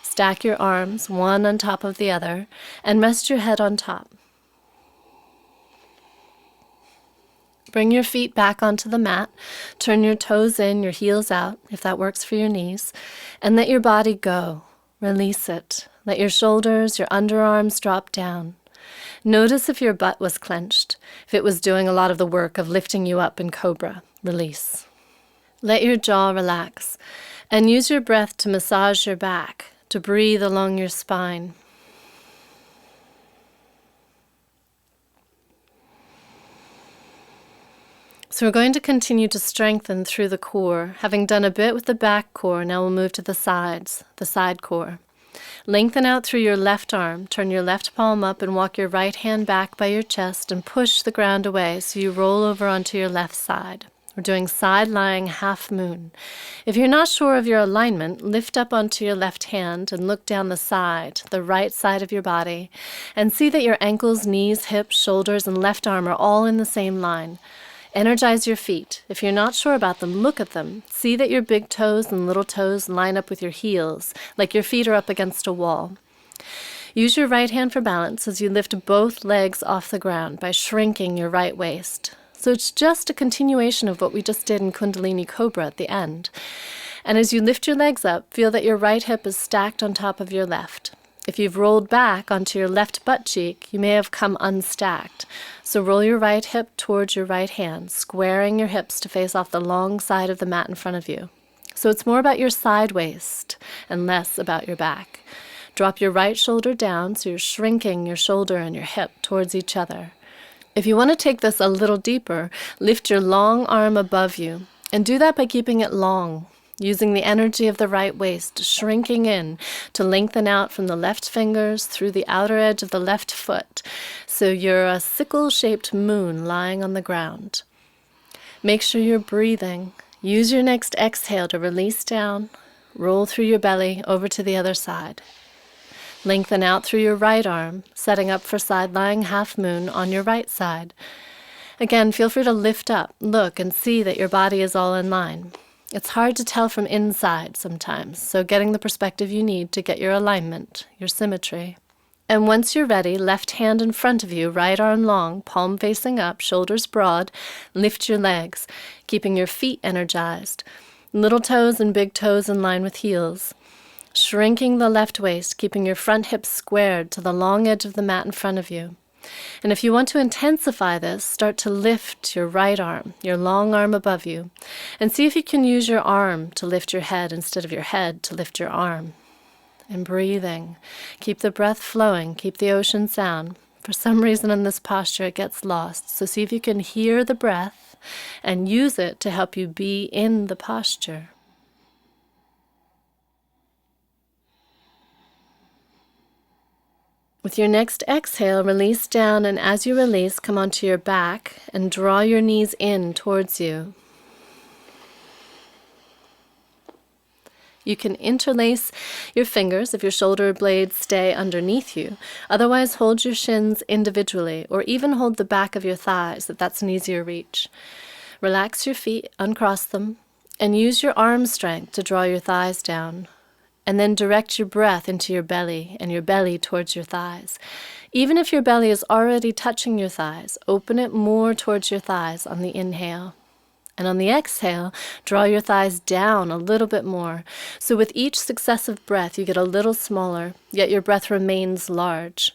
Stack your arms, one on top of the other, and rest your head on top. Bring your feet back onto the mat. Turn your toes in, your heels out, if that works for your knees, and let your body go. Release it. Let your shoulders, your underarms drop down. Notice if your butt was clenched, if it was doing a lot of the work of lifting you up in cobra. Release. Let your jaw relax, And use your breath to massage your back, to breathe along your spine. So we're going to continue to strengthen through the core. Having done a bit with the back core, now we'll move to the sides, the side core. Lengthen out through your left arm, turn your left palm up and walk your right hand back by your chest and push the ground away so you roll over onto your left side. We're doing side lying half moon. If you're not sure of your alignment, lift up onto your left hand and look down the side, the right side of your body, and see that your ankles, knees, hips, shoulders, and left arm are all in the same line. Energize your feet. If you're not sure about them, look at them. See that your big toes and little toes line up with your heels, like your feet are up against a wall. Use your right hand for balance as you lift both legs off the ground by shrinking your right waist. So it's just a continuation of what we just did in Kundalini Cobra at the end. And as you lift your legs up, feel that your right hip is stacked on top of your left. If you've rolled back onto your left butt cheek, you may have come unstacked. So roll your right hip towards your right hand, squaring your hips to face off the long side of the mat in front of you. So it's more about your side waist and less about your back. Drop your right shoulder down so you're shrinking your shoulder and your hip towards each other. If you want to take this a little deeper, lift your long arm above you, and do that by keeping it long, using the energy of the right waist, shrinking in to lengthen out from the left fingers through the outer edge of the left foot, so you're a sickle-shaped moon lying on the ground. Make sure you're breathing. Use your next exhale to release down, roll through your belly over to the other side. Lengthen out through your right arm, setting up for side-lying half moon on your right side. Again, feel free to lift up, look, and see that your body is all in line. It's hard to tell from inside sometimes, so getting the perspective you need to get your alignment, your symmetry. And once you're ready, left hand in front of you, right arm long, palm facing up, shoulders broad, lift your legs, keeping your feet energized. Little toes and big toes in line with heels. Shrinking the left waist, keeping your front hips squared to the long edge of the mat in front of you. And if you want to intensify this, start to lift your right arm, your long arm above you, and see if you can use your arm to lift your head instead of your head to lift your arm. And breathing. Keep the breath flowing, keep the ocean sound. For some reason in this posture it gets lost, so see if you can hear the breath and use it to help you be in the posture. With your next exhale, release down, and as you release, come onto your back and draw your knees in towards you. You can interlace your fingers if your shoulder blades stay underneath you. Otherwise, hold your shins individually, or even hold the back of your thighs if that's an easier reach. Relax your feet, uncross them, and use your arm strength to draw your thighs down. And then direct your breath into your belly and your belly towards your thighs. Even if your belly is already touching your thighs, open it more towards your thighs on the inhale. And on the exhale, draw your thighs down a little bit more. So with each successive breath, you get a little smaller, yet your breath remains large.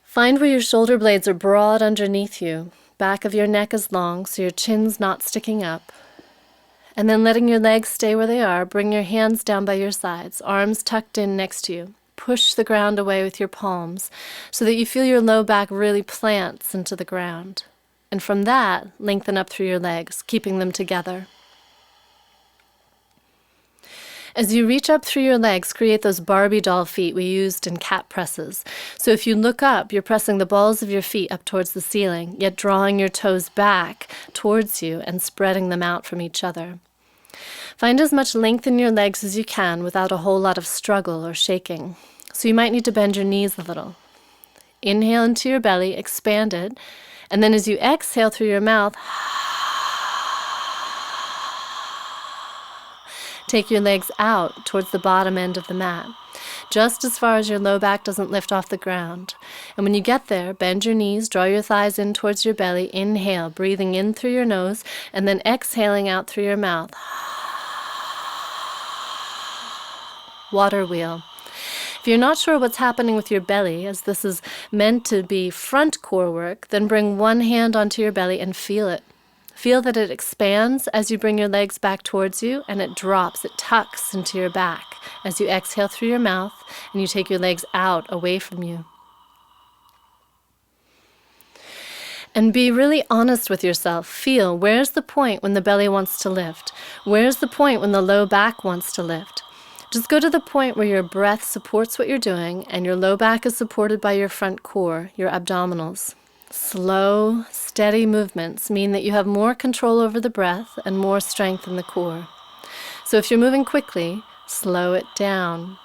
Find where your shoulder blades are broad underneath you. Back of your neck is long, so your chin's not sticking up. And then letting your legs stay where they are, bring your hands down by your sides, arms tucked in next to you. Push the ground away with your palms so that you feel your low back really plants into the ground. And from that, lengthen up through your legs, keeping them together. As you reach up through your legs, create those Barbie doll feet we used in cat presses. So if you look up, you're pressing the balls of your feet up towards the ceiling, yet drawing your toes back towards you and spreading them out from each other. Find as much length in your legs as you can without a whole lot of struggle or shaking. So you might need to bend your knees a little. Inhale into your belly, expand it, and then as you exhale through your mouth, take your legs out towards the bottom end of the mat, just as far as your low back doesn't lift off the ground. And when you get there, bend your knees, draw your thighs in towards your belly, inhale, breathing in through your nose, and then exhaling out through your mouth. Water wheel. If you're not sure what's happening with your belly, as this is meant to be front core work, then bring one hand onto your belly and feel it. Feel that it expands as you bring your legs back towards you, and it drops, it tucks into your back as you exhale through your mouth and you take your legs out away from you. And be really honest with yourself. Feel, where's the point when the belly wants to lift? Where's the point when the low back wants to lift? Just go to the point where your breath supports what you're doing and your low back is supported by your front core, your abdominals. Slow, steady movements mean that you have more control over the breath and more strength in the core. So if you're moving quickly, slow it down.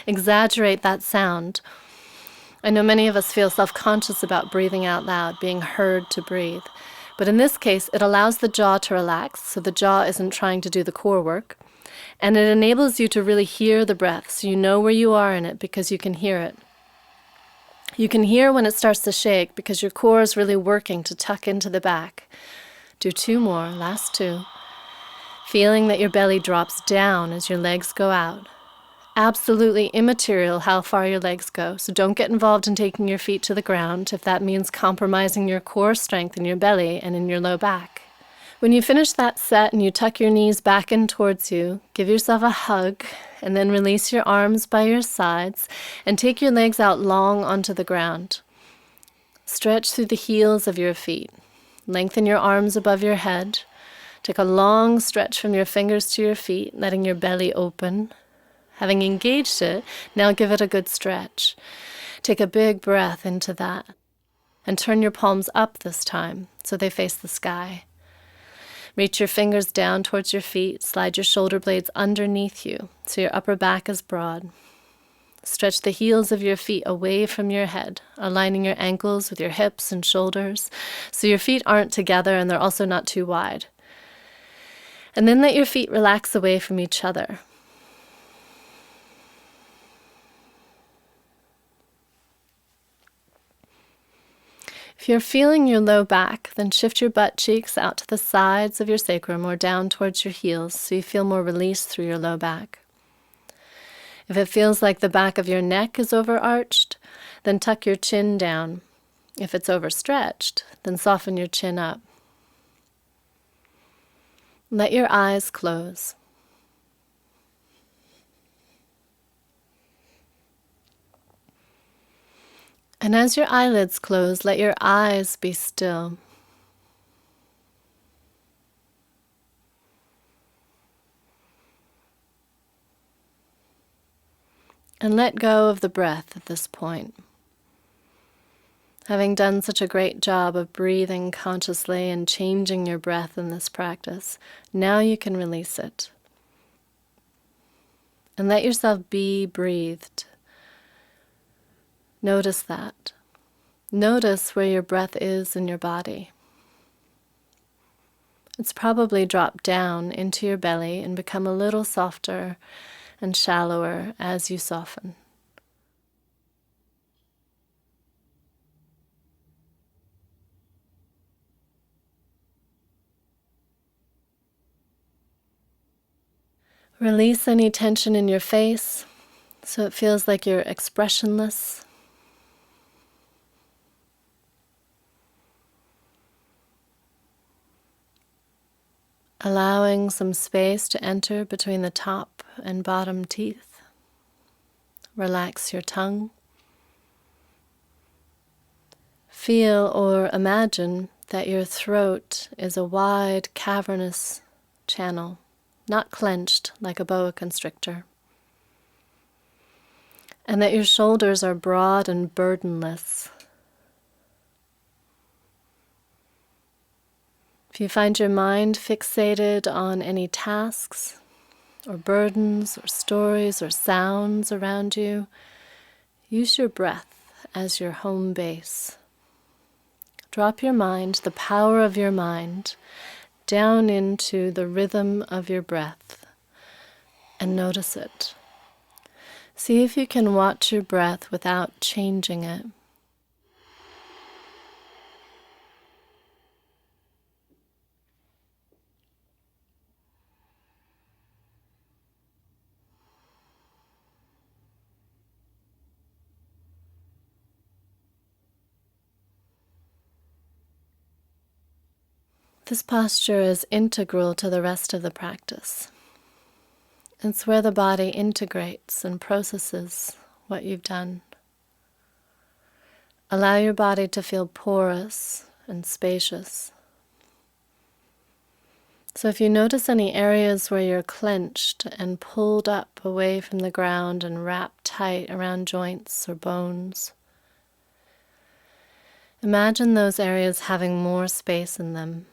Exaggerate that sound. I know many of us feel self-conscious about breathing out loud, being heard to breathe. But in this case, it allows the jaw to relax, so the jaw isn't trying to do the core work. And it enables you to really hear the breath, so you know where you are in it because you can hear it. You can hear when it starts to shake because your core is really working to tuck into the back. Do 2 more, last 2. Feeling that your belly drops down as your legs go out. Absolutely immaterial how far your legs go, so don't get involved in taking your feet to the ground if that means compromising your core strength in your belly and in your low back. When you finish that set and you tuck your knees back in towards you, give yourself a hug and then release your arms by your sides and take your legs out long onto the ground. Stretch through the heels of your feet. Lengthen your arms above your head. Take a long stretch from your fingers to your feet, letting your belly open. Having engaged it, now give it a good stretch. Take a big breath into that. And turn your palms up this time so they face the sky. Reach your fingers down towards your feet. Slide your shoulder blades underneath you so your upper back is broad. Stretch the heels of your feet away from your head, aligning your ankles with your hips and shoulders so your feet aren't together and they're also not too wide. And then let your feet relax away from each other. If you're feeling your low back, then shift your butt cheeks out to the sides of your sacrum or down towards your heels so you feel more release through your low back. If it feels like the back of your neck is overarched, then tuck your chin down. If it's overstretched, then soften your chin up. Let your eyes close. And as your eyelids close, let your eyes be still. And let go of the breath at this point. Having done such a great job of breathing consciously and changing your breath in this practice, now you can release it. And let yourself be breathed. Notice that. Notice where your breath is in your body. It's probably dropped down into your belly and become a little softer and shallower as you soften. Release any tension in your face so it feels like you're expressionless. Allowing some space to enter between the top and bottom teeth. Relax your tongue. Feel or imagine that your throat is a wide, cavernous channel, not clenched like a boa constrictor. And that your shoulders are broad and burdenless. If you find your mind fixated on any tasks or burdens or stories or sounds around you, use your breath as your home base. Drop your mind, the power of your mind, down into the rhythm of your breath and notice it. See if you can watch your breath without changing it. This posture is integral to the rest of the practice. It's where the body integrates and processes what you've done. Allow your body to feel porous and spacious. So if you notice any areas where you're clenched and pulled up away from the ground and wrapped tight around joints or bones, imagine those areas having more space in them.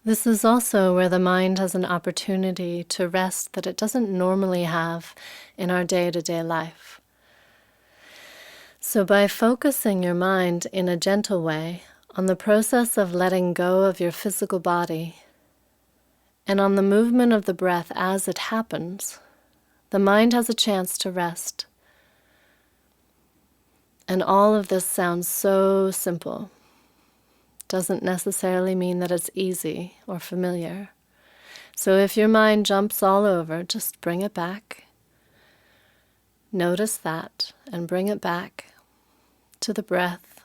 This is also where the mind has an opportunity to rest that it doesn't normally have in our day-to-day life. So by focusing your mind in a gentle way on the process of letting go of your physical body and on the movement of the breath as it happens, the mind has a chance to rest. And all of this sounds so simple. Doesn't necessarily mean that it's easy or familiar. So if your mind jumps all over, just bring it back. Notice that and bring it back to the breath,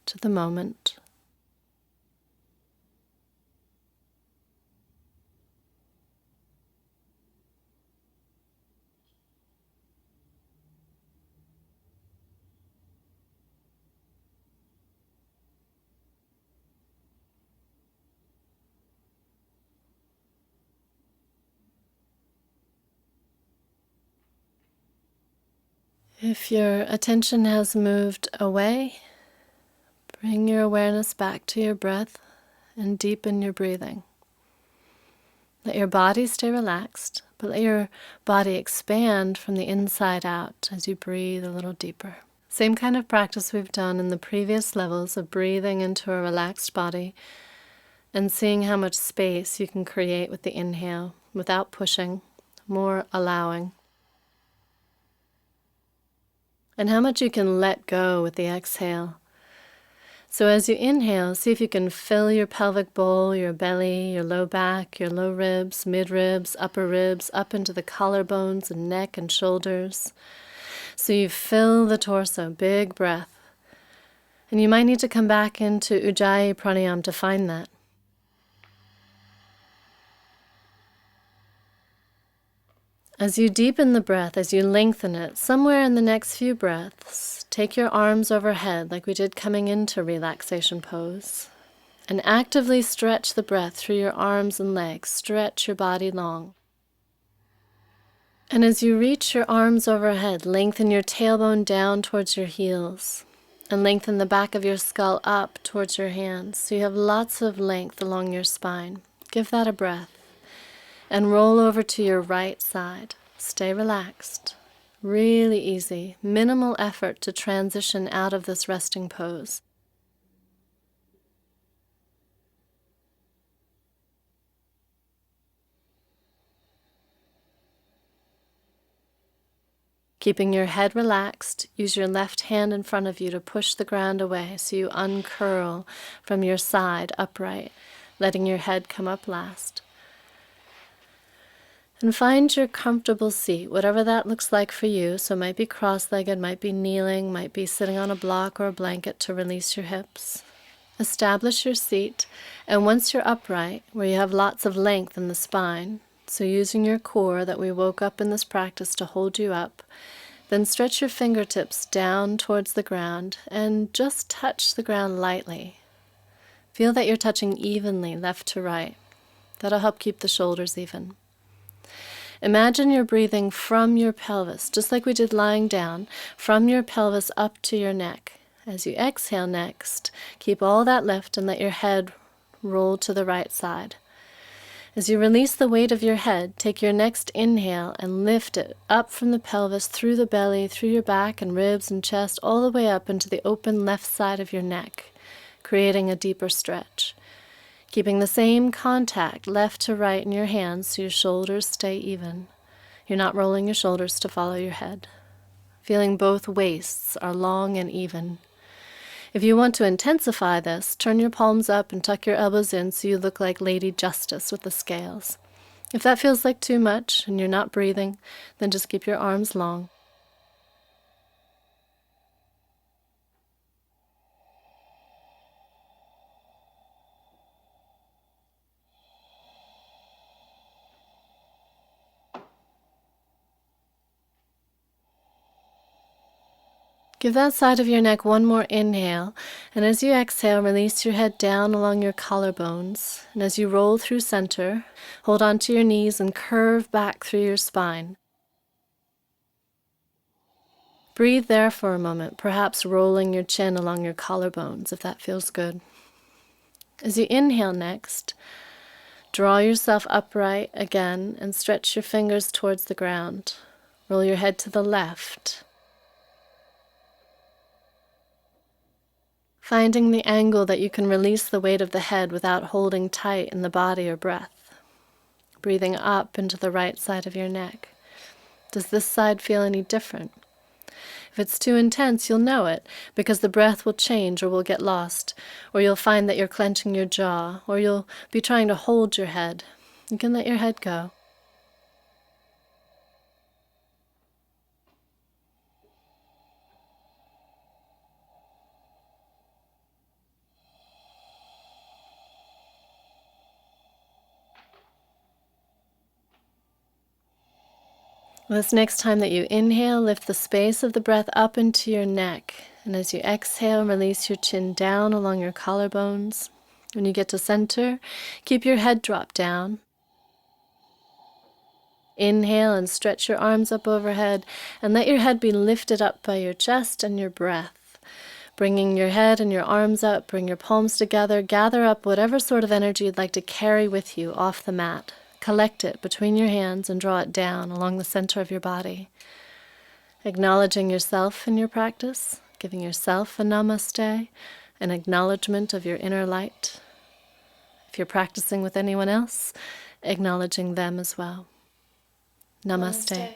to the moment. If your attention has moved away, bring your awareness back to your breath and deepen your breathing. Let your body stay relaxed, but let your body expand from the inside out as you breathe a little deeper. Same kind of practice we've done in the previous levels of breathing into a relaxed body and seeing how much space you can create with the inhale without pushing, more allowing. And how much you can let go with the exhale. So as you inhale, see if you can fill your pelvic bowl, your belly, your low back, your low ribs, mid ribs, upper ribs, up into the collarbones and neck and shoulders. So you fill the torso, big breath. And you might need to come back into Ujjayi Pranayama to find that. As you deepen the breath, as you lengthen it, somewhere in the next few breaths, take your arms overhead like we did coming into relaxation pose, and actively stretch the breath through your arms and legs. Stretch your body long. And as you reach your arms overhead, lengthen your tailbone down towards your heels, and lengthen the back of your skull up towards your hands, so you have lots of length along your spine. Give that a breath. And roll over to your right side. Stay relaxed. Really easy. Minimal effort to transition out of this resting pose. Keeping your head relaxed, use your left hand in front of you to push the ground away so you uncurl from your side upright, letting your head come up last. And find your comfortable seat, whatever that looks like for you. So it might be cross-legged, might be kneeling, might be sitting on a block or a blanket to release your hips. Establish your seat, and once you're upright, where you have lots of length in the spine, so using your core that we woke up in this practice to hold you up, then stretch your fingertips down towards the ground and just touch the ground lightly. Feel that you're touching evenly left to right. That'll help keep the shoulders even. Imagine you're breathing from your pelvis, just like we did lying down, from your pelvis up to your neck. As you exhale next, keep all that lift and let your head roll to the right side. As you release the weight of your head, take your next inhale and lift it up from the pelvis, through the belly, through your back and ribs and chest, all the way up into the open left side of your neck, creating a deeper stretch. Keeping the same contact left to right in your hands so your shoulders stay even. You're not rolling your shoulders to follow your head. Feeling both waists are long and even. If you want to intensify this, turn your palms up and tuck your elbows in so you look like Lady Justice with the scales. If that feels like too much and you're not breathing, then just keep your arms long. Give that side of your neck one more inhale, and as you exhale, release your head down along your collarbones. And as you roll through center, hold onto your knees and curve back through your spine. Breathe there for a moment, perhaps rolling your chin along your collarbones if that feels good. As you inhale next, draw yourself upright again and stretch your fingers towards the ground. Roll your head to the left, finding the angle that you can release the weight of the head without holding tight in the body or breath. Breathing up into the right side of your neck. Does this side feel any different? If it's too intense, you'll know it, because the breath will change or will get lost, or you'll find that you're clenching your jaw, or you'll be trying to hold your head. You can let your head go. This next time that you inhale, lift the space of the breath up into your neck. And as you exhale, release your chin down along your collarbones. When you get to center, keep your head dropped down. Inhale and stretch your arms up overhead, and let your head be lifted up by your chest and your breath. Bringing your head and your arms up, bring your palms together, gather up whatever sort of energy you'd like to carry with you off the mat. Collect it between your hands and draw it down along the center of your body. Acknowledging yourself in your practice, giving yourself a namaste, an acknowledgement of your inner light. If you're practicing with anyone else, acknowledging them as well. Namaste.